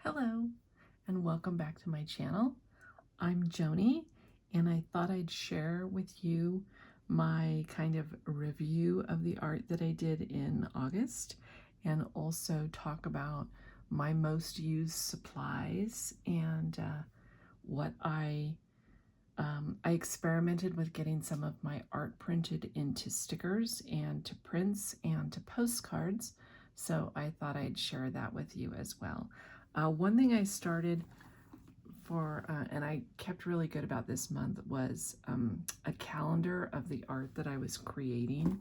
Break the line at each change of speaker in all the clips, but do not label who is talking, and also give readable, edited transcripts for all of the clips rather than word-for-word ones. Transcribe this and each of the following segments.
Hello, and welcome back to my channel. I'm Joni, and I thought I'd share with you my kind of review of the art that I did in August, and also talk about my most used supplies and what I experimented with getting some of my art printed into stickers and to prints and to postcards, so I thought I'd share that with you as well. One thing I started for, and I kept really good about this month, was a calendar of the art that I was creating,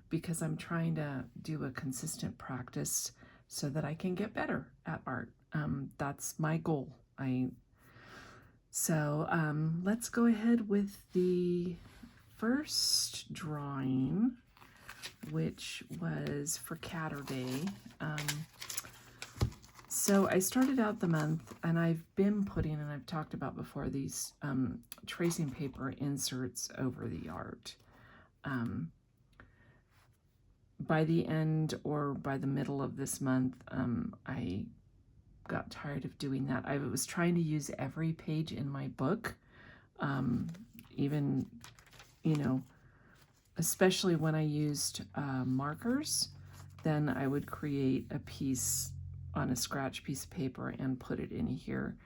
because I'm trying to do a consistent practice so that I can get better at art. That's my goal. So let's go ahead with the first drawing, which was for Catterday. So I started out the month, and I've been putting, and I've talked about before, these tracing paper inserts over the art. By the end or by the middle of this month, I got tired of doing that. I was trying to use every page in my book, even, especially when I used markers, then I would create a piece on a scratch piece of paper and put it in here.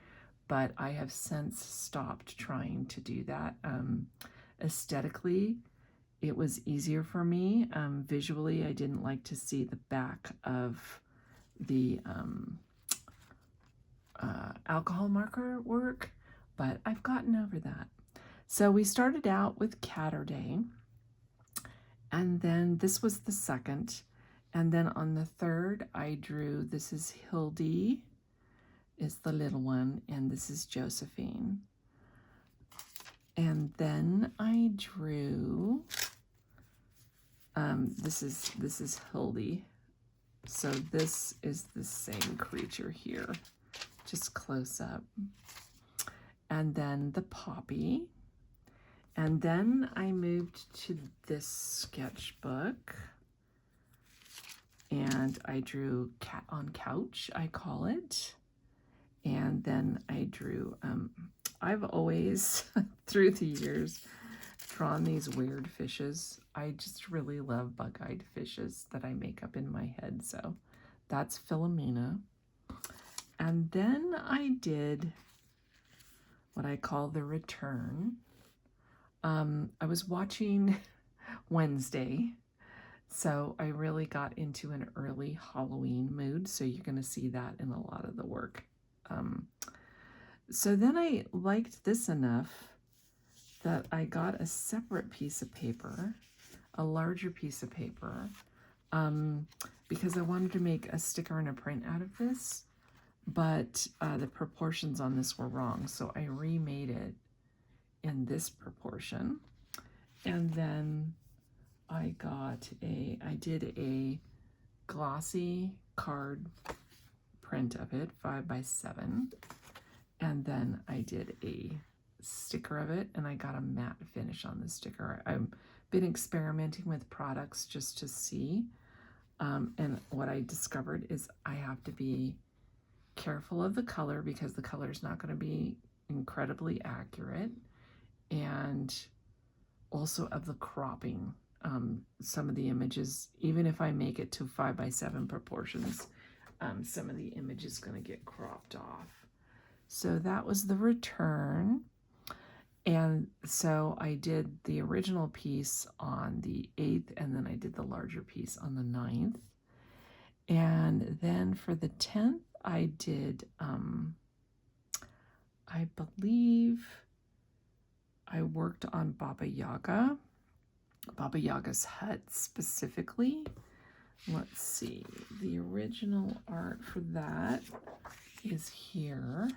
But I have since stopped trying to do that. Aesthetically, it was easier for me. Visually, I didn't like to see the back of the alcohol marker work, but I've gotten over that. So we started out with Catterday, and then this was the second, and then on the third I drew, this is Hildy, is the little one, and this is Josephine. And then I drew, this is Hildy. So this is the same creature here, just close up. And then the poppy. And then I moved to this sketchbook, and I drew cat on couch, I call it. And then I drew, I've always, through the years, drawn these weird fishes. I just really love bug-eyed fishes that I make up in my head. So that's Philomena. And then I did what I call the return. I was watching Wednesday, so I really got into an early Halloween mood, so you're going to see that in a lot of the work. So then I liked this enough that I got a separate piece of paper, a larger piece of paper, because I wanted to make a sticker and a print out of this, but the proportions on this were wrong, so I remade it in this proportion. And then I did a glossy card print of it, 5x7, and then I did a sticker of it, and I got a matte finish on the sticker. I've been experimenting with products just to see, and what I discovered is I have to be careful of the color, because the color is not going to be incredibly accurate, and also of the cropping. Some of the images, even if I make it to 5x7 proportions, some of the image is going to get cropped off. So that was the return. And so I did the original piece on the 8th, and then I did the larger piece on the 9th. And then for the 10th, I did, I believe I worked on Baba Yaga's hut specifically. Let's see, the original art for that is here.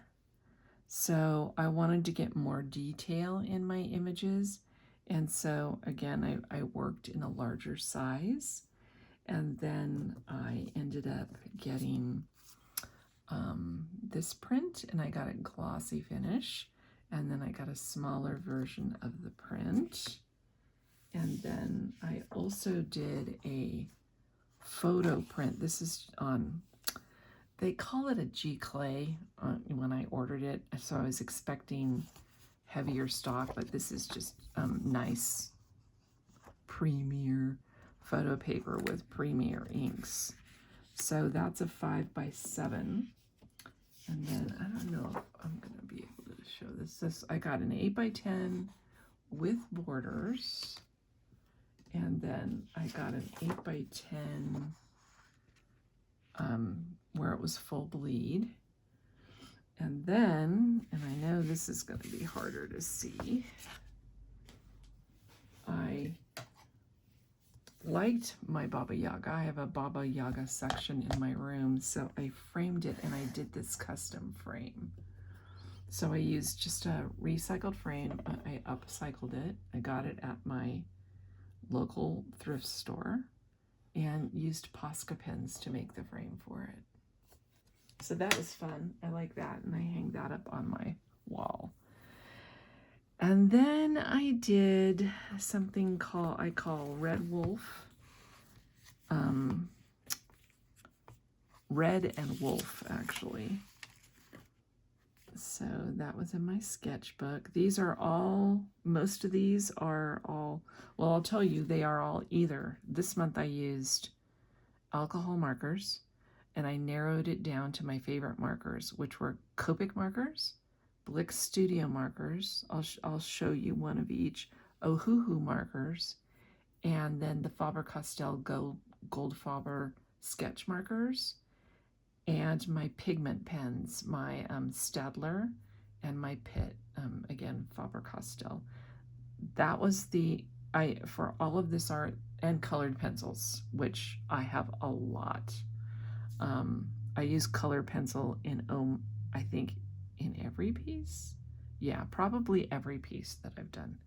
So I wanted to get more detail in my images, and so again I worked in a larger size, and then I ended up getting this print, and I got a glossy finish, and then I got a smaller version of the print, and then I also did a photo print. This is on they call it a G clay when I ordered it, so I was expecting heavier stock, but this is just nice premier photo paper with premier inks. So that's a 5x7. And then I don't know if I'm gonna be able to show this. I got an 8x10 with borders, and then I got an 8x10 where it was full bleed. And then, and I know this is going to be harder to see, I liked my Baba Yaga. I have a Baba Yaga section in my room, so I framed it and I did this custom frame. So I used just a recycled frame. I upcycled it. I got it at my local thrift store and used Posca pins to make the frame for it. So that was fun. I like that, and I hang that up on my wall. And then I did something I call Red Wolf. Red and Wolf, actually. So that was in my sketchbook. These are all, most of these are all, well, I'll tell you, they are all either. This month I used alcohol markers, and I narrowed it down to my favorite markers, which were Copic markers, Blick Studio markers, I'll show you one of each, Ohuhu markers, and then the Faber-Castell Goldfaber sketch markers, and my pigment pens, my Staedtler and my Pitt, again, Faber-Castell. That was for all of this art, and colored pencils, which I have a lot. I use color pencil in, I think, in every piece. Yeah, probably every piece that I've done.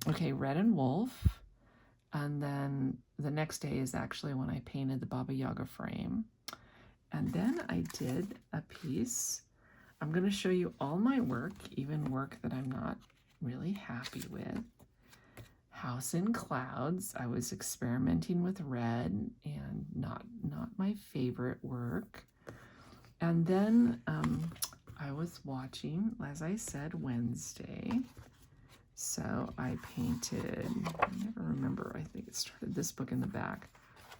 Okay, Red and Wolf. And then the next day is actually when I painted the Baba Yaga frame. And then I did a piece. I'm going to show you all my work, even work that I'm not really happy with. House in Clouds. I was experimenting with red and not my favorite work. And then I was watching, as I said, Wednesday. So I painted, I never remember, I think it started this book in the back.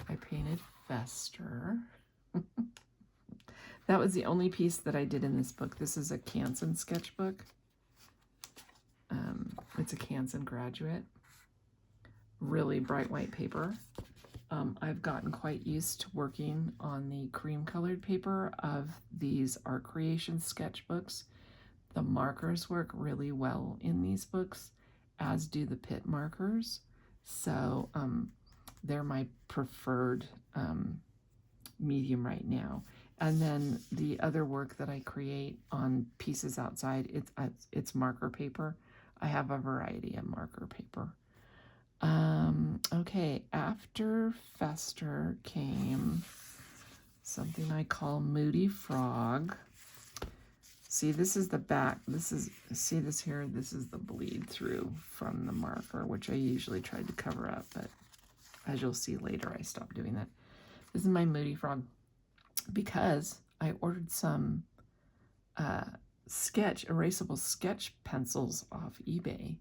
I painted Fester. That was the only piece that I did in this book. This is a Canson sketchbook. It's a Canson graduate. Really bright white paper. I've gotten quite used to working on the cream colored paper of these art creation sketchbooks. The markers work really well in these books, as do the Pitt markers. So they're my preferred medium right now. And then the other work that I create on pieces outside, it's marker paper. I have a variety of marker paper. Okay, after Fester came something I call Moody Frog. See, this is the back. See this here? This is the bleed through from the marker, which I usually tried to cover up, but as you'll see later, I stopped doing that. This is my Moody Frog because I ordered some erasable sketch pencils off eBay,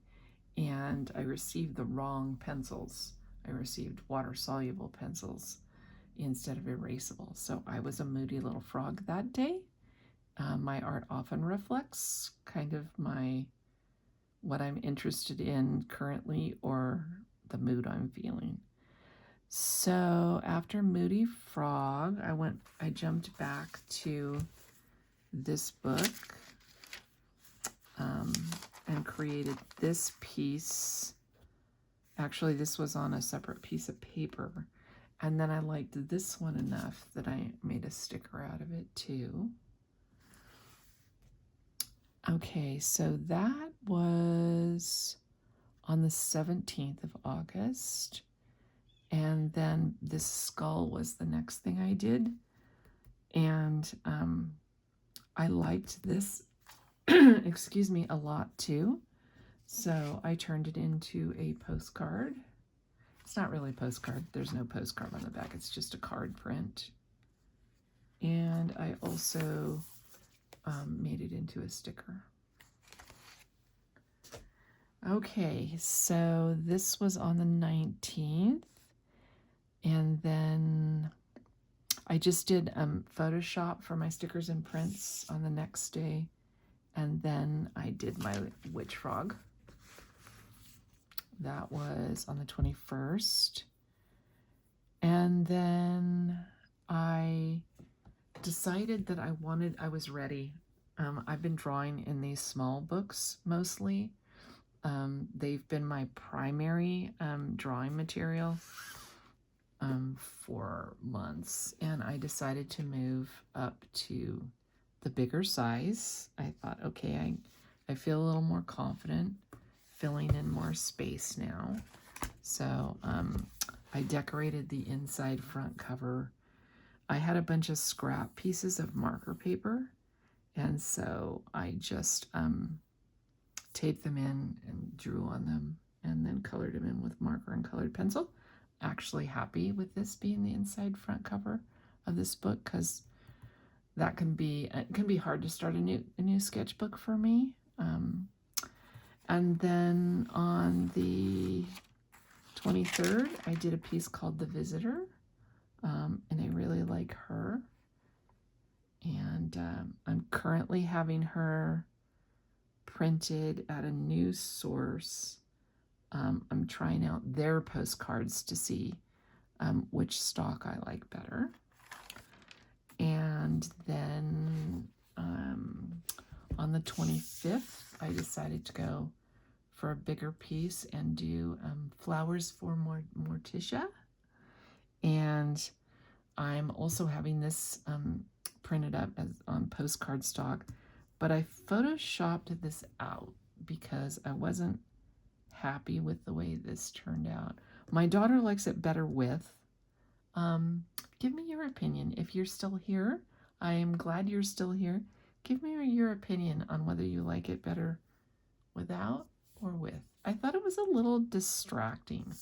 and I received the wrong pencils. I received water-soluble pencils instead of erasable. So I was a moody little frog that day. My art often reflects kind of what I'm interested in currently or the mood I'm feeling. So after Moody Frog, I jumped back to this book and created this piece. Actually, this was on a separate piece of paper. And then I liked this one enough that I made a sticker out of it too. Okay, so that was on the 17th of August. And then this skull was the next thing I did. And I liked this, excuse me, a lot too. So I turned it into a postcard. It's not really a postcard. There's no postcard on the back. It's just a card print. And I also made it into a sticker. Okay, so this was on the 19th. And then I just did Photoshop for my stickers and prints on the next day. And then I did my witch frog. That was on the 21st. And then I decided that I was ready. I've been drawing in these small books mostly. They've been my primary drawing material for months, and I decided to move up to the bigger size. I thought, okay, I feel a little more confident filling in more space now. So I decorated the inside front cover. I had a bunch of scrap pieces of marker paper, and so I just taped them in and drew on them and then colored them in with marker and colored pencil. Actually happy with this being the inside front cover of this book, because it can be hard to start a new sketchbook for me. And then on the 23rd, I did a piece called The Visitor, and I really like her. And I'm currently having her printed at a news source. I'm trying out their postcards to see which stock I like better. And then on the 25th, I decided to go for a bigger piece and do Flowers for Morticia. And I'm also having this printed up as on postcard stock, but I photoshopped this out because I wasn't happy with the way this turned out. My daughter likes it better with. Give me your opinion. If you're still here, I am glad you're still here. Give me your opinion on whether you like it better without or with. I thought it was a little distracting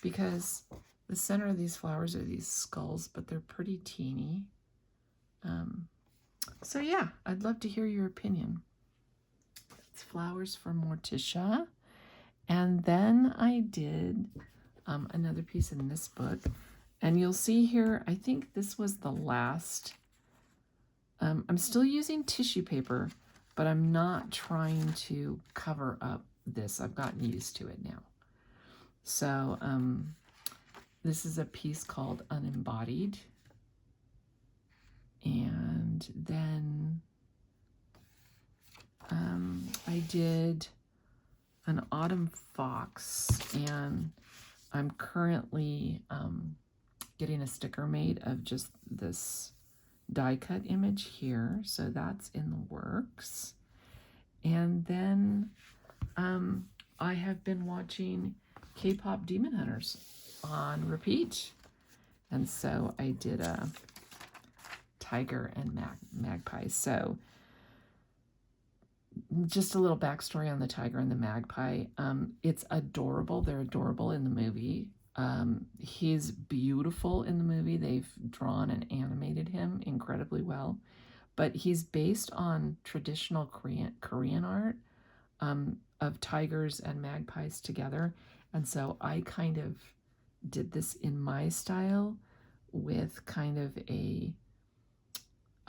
because the center of these flowers are these skulls, but they're pretty teeny. So yeah, I'd love to hear your opinion. It's Flowers for Morticia. And then I did another piece in this book. And you'll see here, I think this was the last. I'm still using tissue paper, but I'm not trying to cover up this. I've gotten used to it now. So this is a piece called Unembodied. And then I did an Autumn Fox, and I'm currently getting a sticker made of just this die cut image here, so that's in the works. And then I have been watching K-pop Demon Hunters on repeat, and so I did a tiger and magpie. So just a little backstory on the tiger and the magpie. It's adorable. They're adorable in the movie. He's beautiful in the movie. They've drawn and animated him incredibly well, but he's based on traditional Korean art of tigers and magpies together. And so I kind of did this in my style with kind of a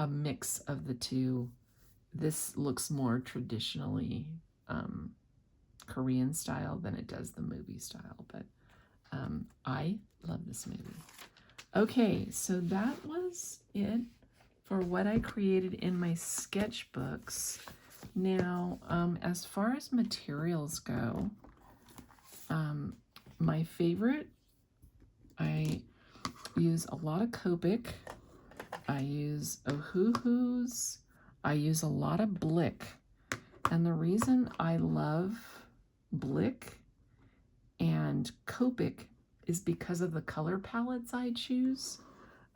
mix of the two. This looks more traditionally Korean style than it does the movie style, but I love this movie. Okay, so that was it for what I created in my sketchbooks. Now, as far as materials go, my favorite, I use a lot of Copic. I use Ohuhus. I use a lot of Blick. And the reason I love Blick and Copic is because of the color palettes I choose.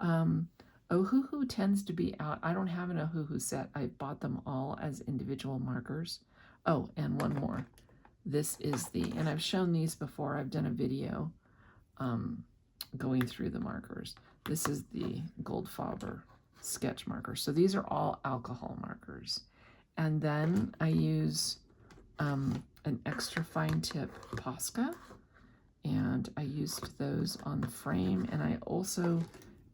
Ohuhu tends to be out. I don't have an Ohuhu set. I bought them all as individual markers. Oh, and one more. This is and I've shown these before. I've done a video going through the markers. This is the Goldfaber sketch markers. So these are all alcohol markers. And then I use an extra fine tip Posca, and I used those on the frame. And I also,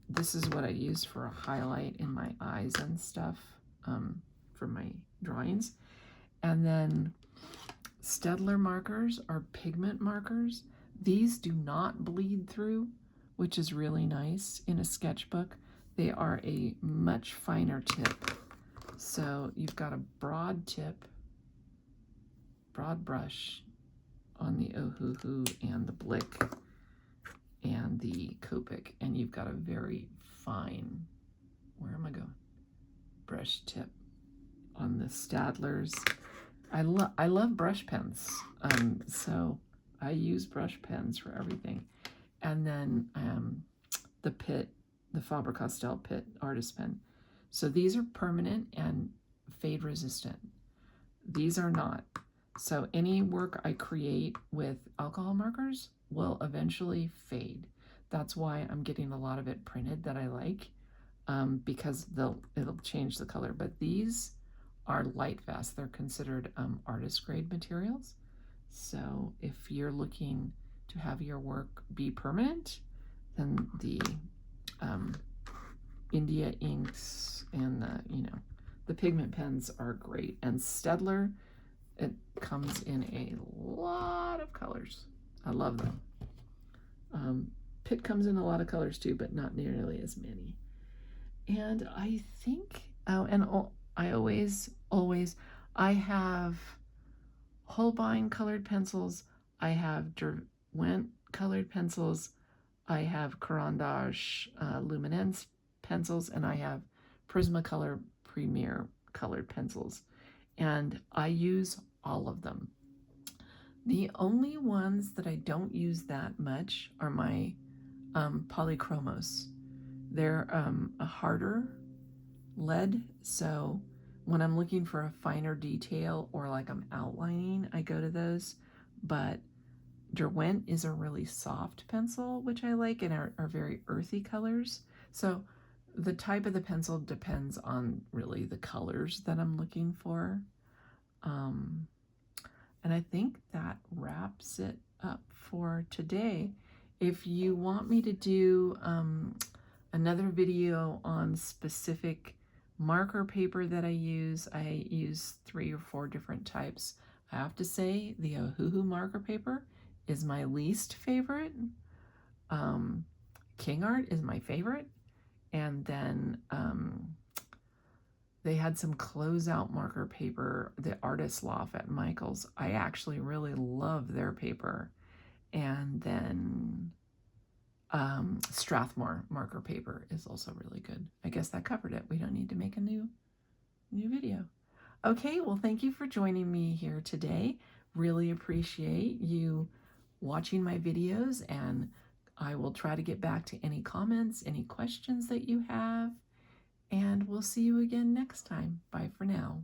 this is what I use for a highlight in my eyes and stuff, for my drawings. And then Staedtler markers are pigment markers. These do not bleed through, which is really nice in a sketchbook. They are a much finer tip. So you've got a broad tip, broad brush on the Ohuhu and the Blick and the Copic, and you've got a very fine, where am I going? Brush tip on the Staedtlers. I love brush pens, so I use brush pens for everything. And then the Pitt, the Faber-Castell Pitt artist pen. So these are permanent and fade resistant. These are not. So any work I create with alcohol markers will eventually fade. That's why I'm getting a lot of it printed that I like, because it'll change the color. But these are light fast. They're considered artist grade materials. So if you're looking to have your work be permanent, then the India inks and the pigment pens are great. And Staedtler, it comes in a lot of colors. I love them. Pitt comes in a lot of colors too, but not nearly as many. And I think, I I have Holbein colored pencils, I have Derwent colored pencils, I have Caran d'Ache Luminance pencils, and I have Prismacolor Premier colored pencils. And I use all of them. The only ones that I don't use that much are my polychromos. They're a harder lead, so when I'm looking for a finer detail or like I'm outlining, I go to those. But Derwent is a really soft pencil, which I like, and are very earthy colors. So the type of the pencil depends on really the colors that I'm looking for. And I think that wraps it up for today. If you want me to do another video on specific marker paper that I use 3 or 4 different types. I have to say the Ohuhu marker paper is my least favorite. King Art is my favorite. And then they had some closeout marker paper, the Artist Loft at Michael's. I actually really love their paper. And then Strathmore marker paper is also really good. I guess that covered it. We don't need to make a new video. Okay, well, thank you for joining me here today. Really appreciate you watching my videos, and I will try to get back to any comments, any questions that you have, and we'll see you again next time. Bye for now.